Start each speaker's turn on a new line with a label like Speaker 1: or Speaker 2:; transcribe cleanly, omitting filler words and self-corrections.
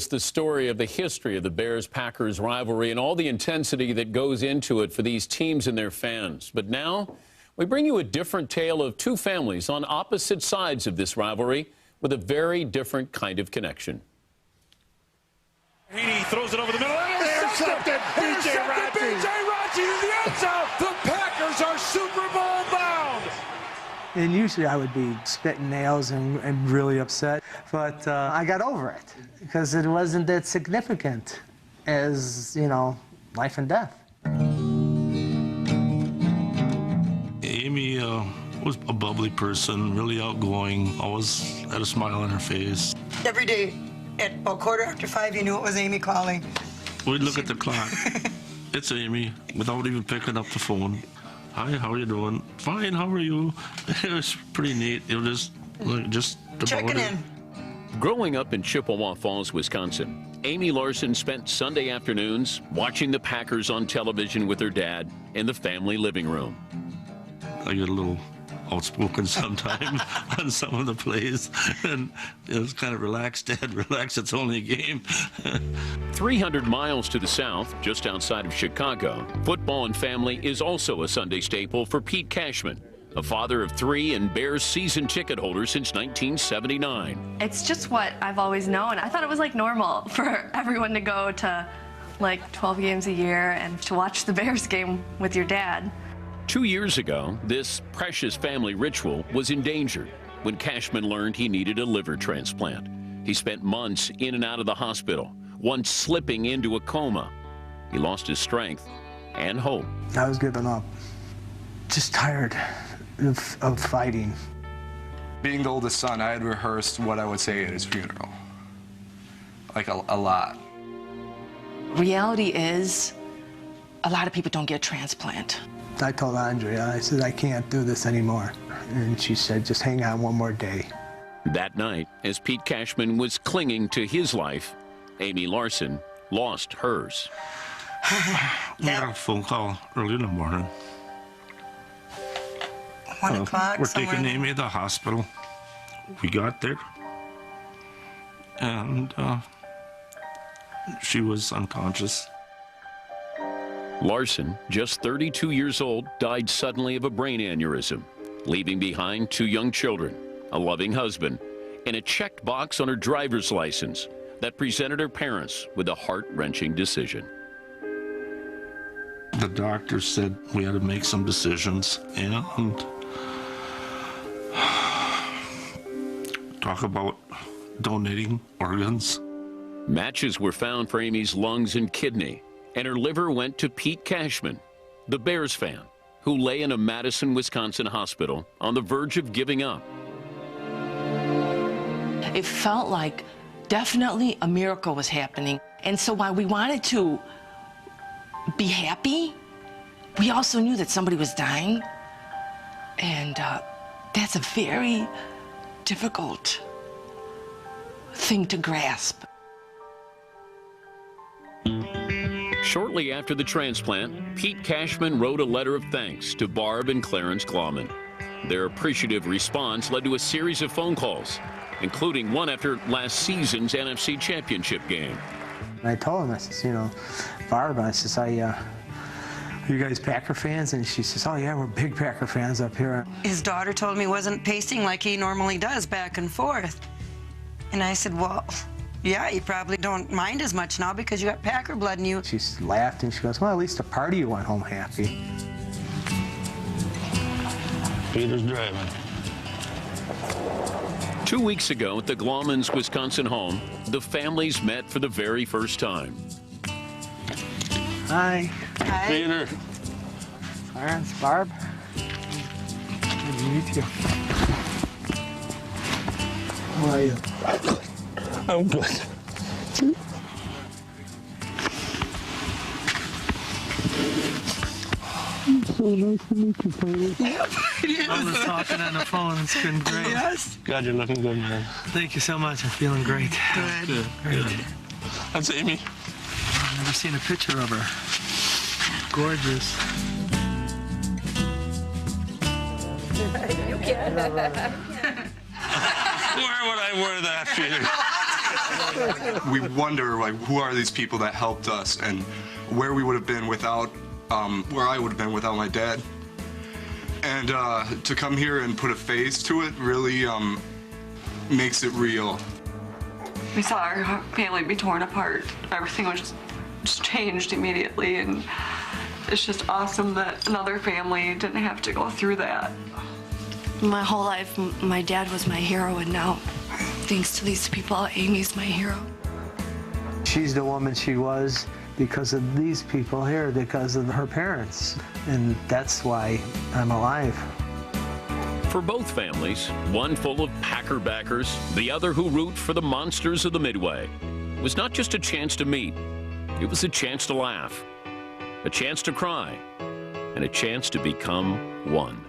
Speaker 1: us the story of the history of the Bears-Packers rivalry and all the intensity that goes into it for these teams and their fans. But now, we bring you a different tale of two families on opposite sides of this rivalry with a very different kind of connection.
Speaker 2: He throws it over the middle. Intercepted! B.J. Raji in the end zone! The Packers are Super Bowl bound!
Speaker 3: And usually I would be spitting nails and really upset, but I got over it because it wasn't that significant as, you know, life and death.
Speaker 4: Amy was a bubbly person, really outgoing, always had a smile on her face.
Speaker 5: Every day at about 5:15, you knew it was Amy calling.
Speaker 4: We'd look at the clock. It's Amy, without even picking up the phone. Hi, how are you doing? Fine, how are you? It was pretty neat. It was just
Speaker 5: checking in.
Speaker 1: Growing up in Chippewa Falls, Wisconsin, Amy Larson spent Sunday afternoons watching the Packers on television with her dad in the family living room.
Speaker 4: I get a little outspoken sometimes on some of the plays, and it was kind of relaxed, Dad, relax, it's only a game.
Speaker 1: 300 miles to the south, just outside of Chicago, football and family is also a Sunday staple for Pete CASHMAN, a father of three and Bears season ticket holder since 1979.
Speaker 6: It's just what I've always known. I thought it was like normal for everyone to go to like 12 games a year and to watch the Bears game with your dad.
Speaker 1: 2 years ago, this precious family ritual was endangered when CASHMAN learned he needed a liver transplant. He spent months in and out of the hospital, once slipping into a coma. He lost his strength and hope.
Speaker 3: I was giving up. Just tired of fighting.
Speaker 7: Being the oldest son, I had rehearsed what I would say at his funeral. Like a lot.
Speaker 8: Reality is, a lot of people don't get a transplant.
Speaker 3: I told Andrea, I said, I can't do this anymore. And she said, just hang on one more day.
Speaker 1: That night, as Pete CASHMAN was clinging to his life, Amy Larson lost hers.
Speaker 4: We got a phone call early in the morning.
Speaker 5: 1 o'clock.
Speaker 4: We're taking Amy to the hospital. We got there, and she was unconscious.
Speaker 1: Larson, just 32 years old, died suddenly of a brain aneurysm, leaving behind 2 young children, a loving husband, and a checked box on her driver's license that presented her parents with a heart-wrenching decision.
Speaker 4: The doctor said we had to make some decisions and talk about donating organs.
Speaker 1: Matches were found for Amy's lungs and kidney, and her liver went to Pete CASHMAN, the Bears fan, who lay in a Madison, Wisconsin hospital on the verge of giving up.
Speaker 8: It felt like definitely a miracle was happening. And so while we wanted to be happy, we also knew that somebody was dying. And that's a very difficult thing to grasp.
Speaker 1: Shortly after the transplant, Pete CASHMAN wrote a letter of thanks to Barb and Clarence GLAMANN. Their appreciative response led to a series of phone calls, including one after last season's NFC Championship game.
Speaker 3: And I told him, I says, you know, Barb, I says, are you guys Packer fans? And she says, oh yeah, we're big Packer fans up here.
Speaker 5: His daughter told me he wasn't pacing like he normally does back and forth. And I said, well, yeah, you probably don't mind as much now because you got Packer blood in you.
Speaker 3: She laughed and she goes, well, at least the party you went home happy.
Speaker 4: Peter's driving.
Speaker 1: 2 weeks ago at the GLAMANN's Wisconsin home, the families met for the very first time.
Speaker 3: Hi.
Speaker 5: Hi.
Speaker 4: Peter.
Speaker 3: Clarence, Barb. Good to meet you. How are you?
Speaker 4: I'm good. So nice to meet you, Peter.
Speaker 5: Yep, it is.
Speaker 3: I was talking on the phone. It's been great.
Speaker 5: Yes.
Speaker 4: God, you're looking good, man.
Speaker 3: Thank you so much. I'm feeling great.
Speaker 5: Good.
Speaker 4: Good. That's Amy.
Speaker 3: I've never seen a picture of her. Gorgeous.
Speaker 4: Where would I wear that, Peter?
Speaker 7: We wonder, like, who are these people that helped us, and where we would have been without, where I would have been without my dad. And to come here and put a face to it really makes it real.
Speaker 9: We saw our family be torn apart. Everything was just changed immediately, and it's just awesome that another family didn't have to go through that.
Speaker 6: My whole life, my dad was my hero, and now, thanks to these people, Amy's my hero.
Speaker 3: She's the woman she was because of these people here, because of her parents. And that's why I'm alive.
Speaker 1: For both families, one full of Packer backers, the other who root for the monsters of the Midway, it was not just a chance to meet. It was a chance to laugh, a chance to cry, and a chance to become one.